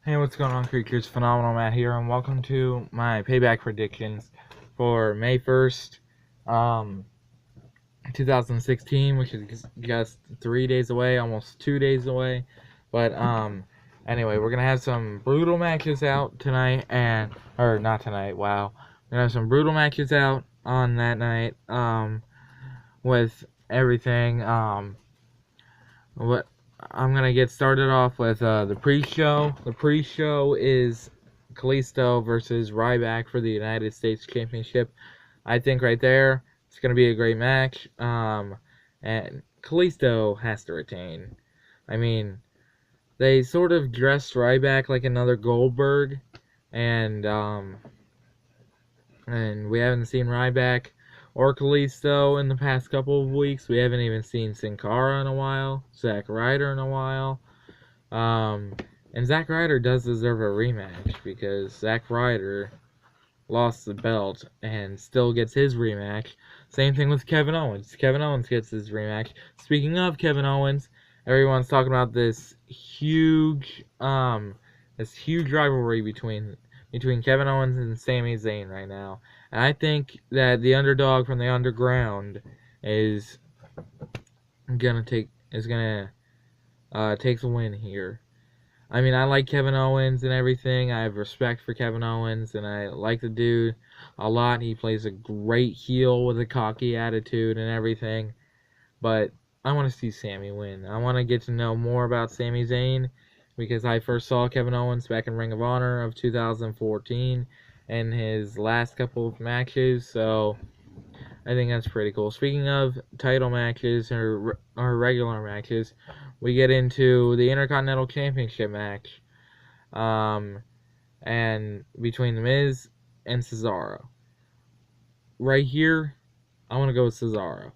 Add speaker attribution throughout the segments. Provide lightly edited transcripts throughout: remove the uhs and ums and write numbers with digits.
Speaker 1: Hey, what's going on, creatures? Phenomenal Matt here, and welcome to my payback predictions for May 1st, 2016, which is just 3 days away, almost 2 days away. But, anyway, we're going to have some brutal matches out tonight, or not tonight, wow. We're going to have some brutal matches out on that night, with everything, what I'm gonna get started off with the pre-show. The pre-show is Kalisto versus Ryback for the United States Championship. I think right there it's gonna be a great match. And Kalisto has to retain. I mean, they sort of dressed Ryback like another Goldberg, and we haven't seen Ryback or Kalisto in the past couple of weeks. We haven't even seen Sin Cara in a while, Zack Ryder in a while. And Zack Ryder does deserve a rematch because Zack Ryder lost the belt and still gets his rematch. Same thing with Kevin Owens. Kevin Owens gets his rematch. Speaking of Kevin Owens, everyone's talking about this huge rivalry between Kevin Owens and Sami Zayn right now. And I think that the underdog from the underground is gonna take the win here. I mean, I like Kevin Owens and everything. I have respect for Kevin Owens, and I like the dude a lot. He plays a great heel with a cocky attitude and everything. But I want to see Sami win. I want to get to know more about Sami Zayn because I first saw Kevin Owens back in Ring of Honor of 2014 and his last couple of matches. So I think that's pretty cool. Speaking of title matches or regular matches, we get into the Intercontinental Championship match, and between The Miz and Cesaro. Right here, I want to go with Cesaro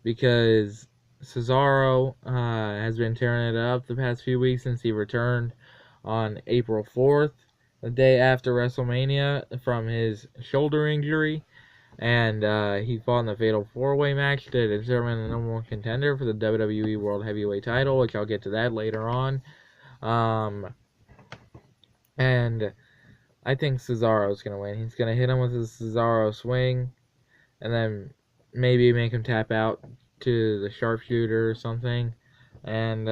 Speaker 1: because Cesaro has been tearing it up the past few weeks since he returned on April 4th, the day after WrestleMania, from his shoulder injury. And he fought in the Fatal 4-Way match to determine the number one contender for the WWE World Heavyweight title, which I'll get to that later on. And I think Cesaro's going to win. He's going to hit him with his Cesaro swing, and then maybe make him tap out to the sharpshooter or something, and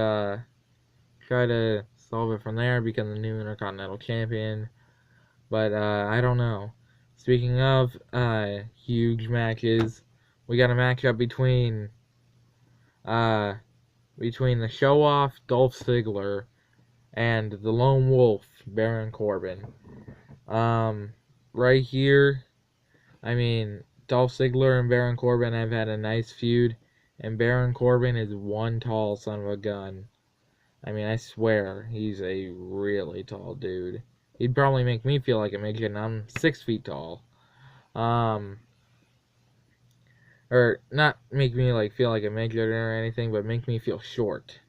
Speaker 1: try to solve it from there, become the new Intercontinental Champion. But I don't know. Speaking of huge matches, we got a matchup between the show-off Dolph Ziggler and the Lone Wolf Baron Corbin. Right here, I mean, Dolph Ziggler and Baron Corbin have had a nice feud, and Baron Corbin is one tall son of a gun. I mean, I swear, he's a really tall dude. He'd probably make me feel like a midget, and I'm 6 feet tall. Or not make me like feel like a midget or anything, but make me feel short,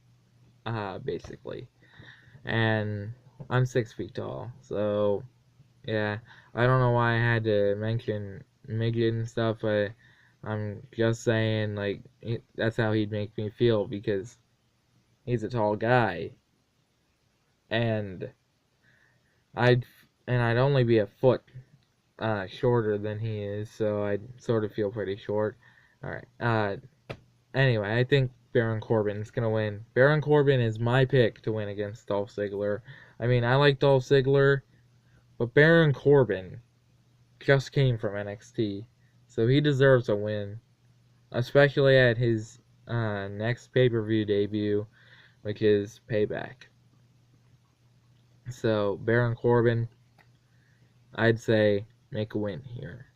Speaker 1: basically. And I'm 6 feet tall, so yeah. I don't know why I had to mention midget and stuff, but I'm just saying, like, that's how he'd make me feel because he's a tall guy, and I'd only be a foot shorter than he is, so I'd sort of feel pretty short. Alright, anyway, I think Baron Corbin's gonna win. Baron Corbin is my pick to win against Dolph Ziggler. I mean, I like Dolph Ziggler, but Baron Corbin just came from NXT, so he deserves a win, especially at his next pay-per-view debut, which is Payback. So, Baron Corbin, I'd say, make a win here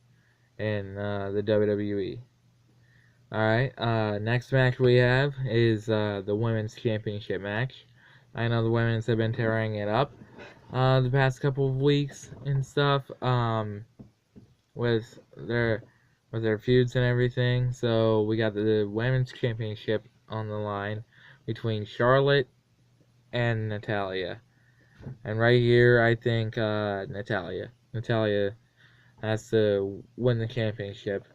Speaker 1: in the WWE. Alright, next match we have is the Women's Championship match. I know the women's have been tearing it up the past couple of weeks and stuff, with their feuds and everything. So we got the Women's Championship on the line between Charlotte and Natalya. And right here, I think Natalya has to win the championship.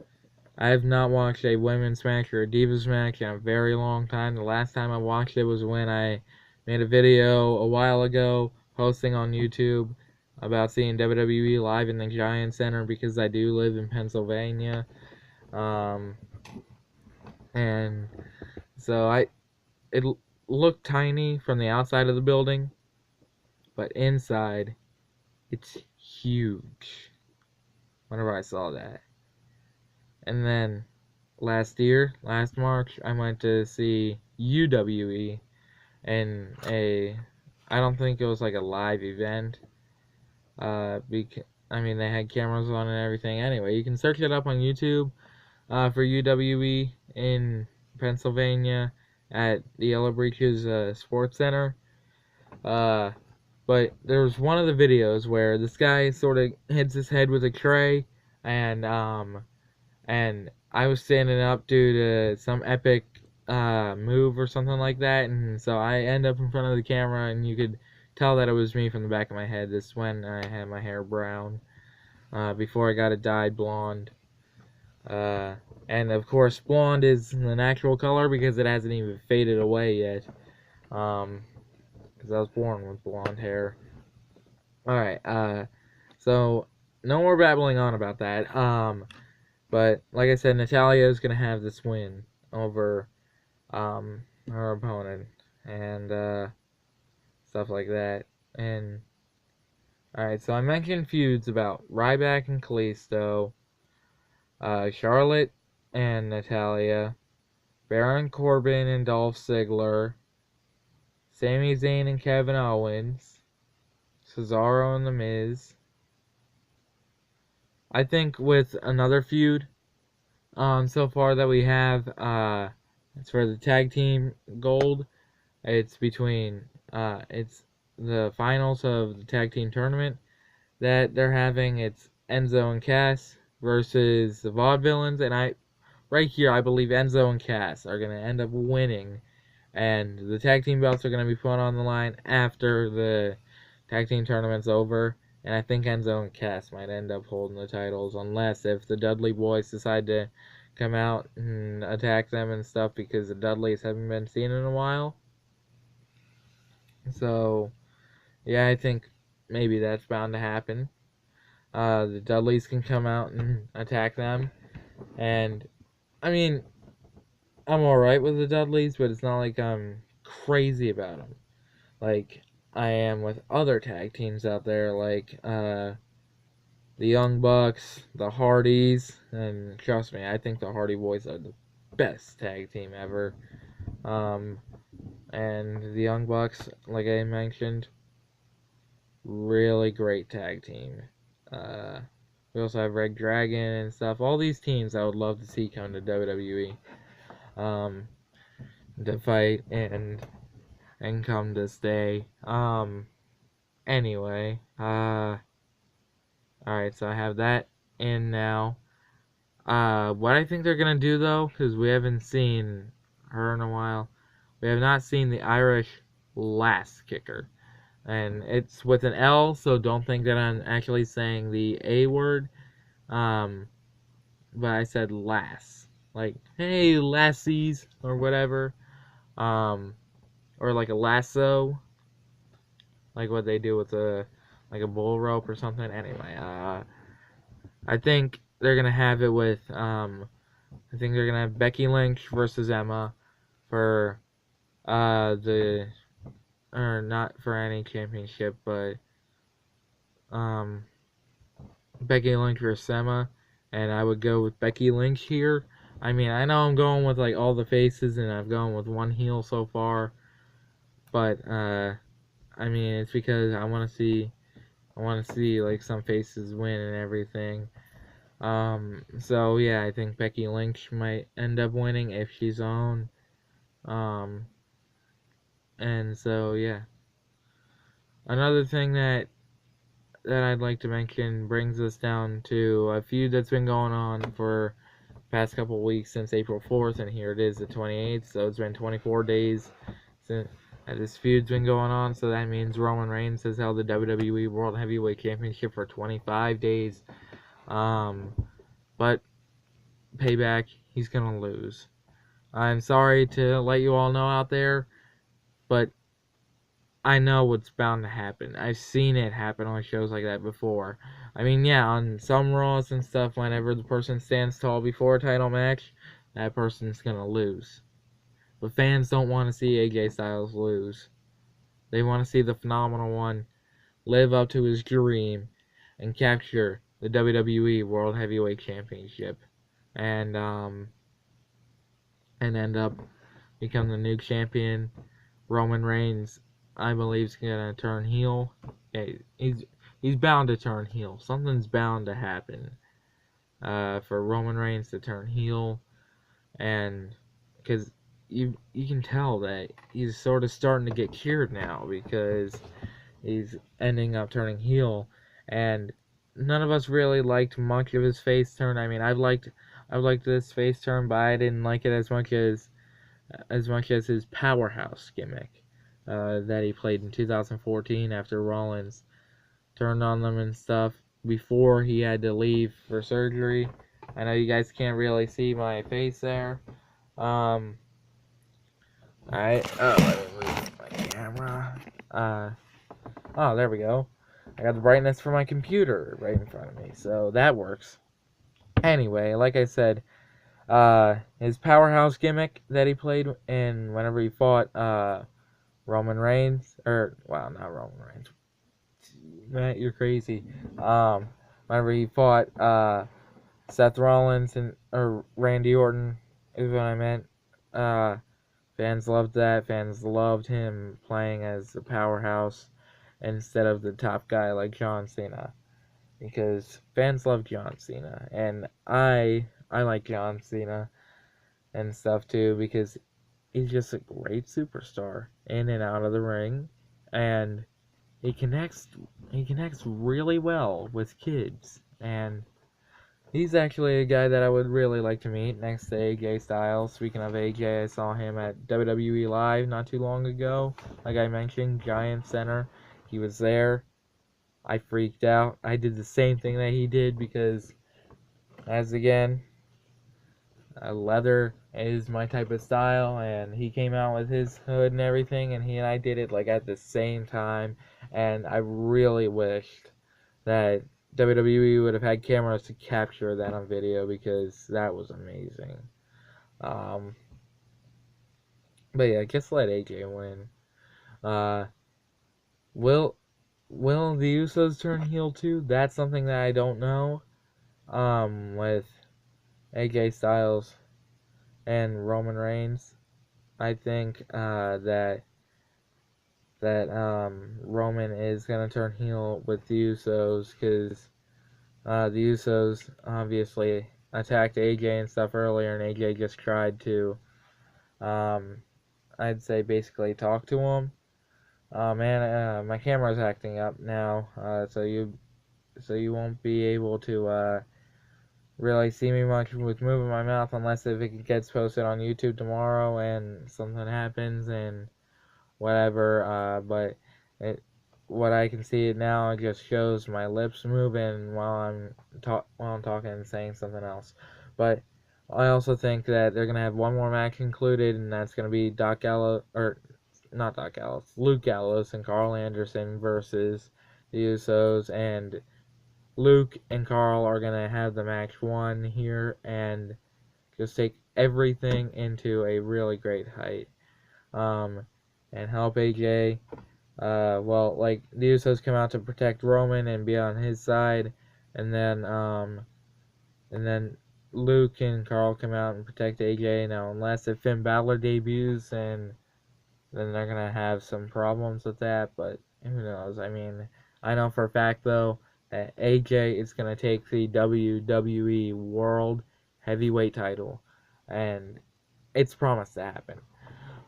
Speaker 1: I have not watched a women's match or a divas match in a very long time. The last time I watched it was when I made a video a while ago posting on YouTube about seeing WWE live in the Giant Center because I do live in Pennsylvania. And so it looked tiny from the outside of the building, but inside it's huge. Whenever I saw that. And then last March, I went to see UWE in I don't think it was like a live event. I mean, they had cameras on and everything. Anyway, you can search it up on YouTube for UWE in Pennsylvania at the Yellow Breeches Sports Center. But there was one of the videos where this guy sort of hits his head with a tray, and I was standing up due to some epic move or something like that, and so I end up in front of the camera, and you could tell that it was me from the back of my head. This is when I had my hair brown, before I got it dyed blonde. And of course, blonde is the natural color because it hasn't even faded away yet. Because I was born with blonde hair. Alright, so no more babbling on about that. But like I said, Natalya is gonna have this win over her opponent and stuff like that. And alright, so I mentioned feuds about Ryback and Kalisto, Charlotte and Natalya, Baron Corbin and Dolph Ziggler, Sami Zayn and Kevin Owens, Cesaro and The Miz. I think with another feud so far that we have, it's for the tag team gold. It's between it's the finals of the tag team tournament that they're having. It's Enzo and Cass versus the Vaudevillains, and right here I believe Enzo and Cass are gonna end up winning, and the tag team belts are gonna be put on the line after the tag team tournament's over. And I think Enzo and Cass might end up holding the titles, unless if the Dudley boys decide to come out and attack them and stuff, because the Dudleys haven't been seen in a while. So, yeah, I think maybe that's bound to happen. The Dudleys can come out and attack them. And, I mean, I'm alright with the Dudleys, but it's not like I'm crazy about them. Like I am with other tag teams out there, like the Young Bucks, the Hardys, and trust me, I think the Hardy Boys are the best tag team ever. And the Young Bucks, like I mentioned, really great tag team. We also have Red Dragon and stuff. All these teams I would love to see come to WWE to fight and come to stay. Anyway, alright, so I have that in now. What I think they're gonna do though, because we haven't seen her in a while, we have not seen the Irish Lass Kicker. And it's with an L, so don't think that I'm actually saying the A word. But I said lass. Like, hey, lassies, or whatever. Or like a lasso. Like what they do with like a bull rope or something. Anyway, I think they're gonna have it with I think they're gonna have Becky Lynch versus Emma for or not for any championship, but Becky Lynch versus Emma, and I would go with Becky Lynch here. I mean, I know I'm going with like all the faces, and I've gone with one heel so far, but I mean, it's because I want to see like some faces win and everything. So yeah, I think Becky Lynch might end up winning if she's on. And so yeah. Another thing that I'd like to mention brings us down to a feud that's been going on for the past couple weeks since April 4th, and here it is, the 28th, so it's been 24 days since this feud's been going on, so that means Roman Reigns has held the WWE World Heavyweight Championship for 25 days, but Payback, he's gonna lose. I'm sorry to let you all know out there, but I know what's bound to happen. I've seen it happen on shows like that before. I mean, yeah, on some Raws and stuff, whenever the person stands tall before a title match, that person's gonna lose. But fans don't want to see AJ Styles lose. They want to see the Phenomenal One live up to his dream and capture the WWE World Heavyweight Championship, and end up become the new champion. Roman Reigns, I believe, is gonna turn heel. Yeah, he's bound to turn heel. Something's bound to happen for Roman Reigns to turn heel, and because you can tell that he's sort of starting to get cured now because he's ending up turning heel, and none of us really liked much of his face turn. I mean, I've liked this face turn, but I didn't like it as much as his powerhouse gimmick that he played in 2014 after Rollins turned on them and stuff before he had to leave for surgery. I know you guys can't really see my face there. Alright, let me move my camera. Oh, there we go. I got the brightness for my computer right in front of me, so that works. Anyway, like I said, his powerhouse gimmick that he played in whenever he fought Roman Reigns, well, not Roman Reigns. Matt, you're crazy. Whenever he fought Seth Rollins or Randy Orton is what I meant. Fans loved that. Fans loved him playing as a powerhouse instead of the top guy like John Cena, because fans love John Cena, and I like John Cena and stuff too, because he's just a great superstar in and out of the ring, and he connects really well with kids, and he's actually a guy that I would really like to meet next to AJ Styles. Speaking of AJ, I saw him at WWE Live not too long ago. Like I mentioned, Giant Center. He was there. I freaked out. I did the same thing that he did because, as again, leather is my type of style, and he came out with his hood and everything, and he and I did it like at the same time, and I really wished that WWE would have had cameras to capture that on video, because that was amazing. But yeah, just let AJ win. Will the Usos turn heel too? That's something that I don't know. With AJ Styles and Roman Reigns, I think that Roman is gonna turn heel with the Usos, because the Usos obviously attacked AJ and stuff earlier, and AJ just tried to, I'd say, basically talk to him. Man, my camera's acting up now, so you won't be able to really see me much with moving my mouth, unless if it gets posted on YouTube tomorrow and something happens and whatever. But what I can see it now, it just shows my lips moving while I'm talking and saying something else. But I also think that they're gonna have one more match included, and that's gonna be Luke Gallows and Carl Anderson versus the Usos, and Luke and Carl are gonna have the match won here and just take everything into a really great height, and help AJ. Like the Usos come out to protect Roman and be on his side, and then Luke and Carl come out and protect AJ. Now, unless if Finn Balor debuts, and then they're gonna have some problems with that, but who knows? I mean, I know for a fact though that AJ is gonna take the WWE World Heavyweight title, and it's promised to happen.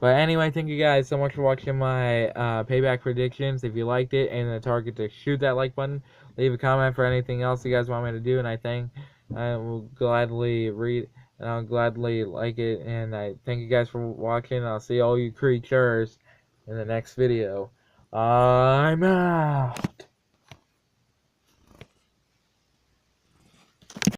Speaker 1: But anyway, thank you guys so much for watching my payback predictions. If you liked it and the target to shoot that like button, leave a comment for anything else you guys want me to do, and I will gladly read, and I'll gladly like it. And I thank you guys for watching. I'll see all you creatures in the next video. I'm out.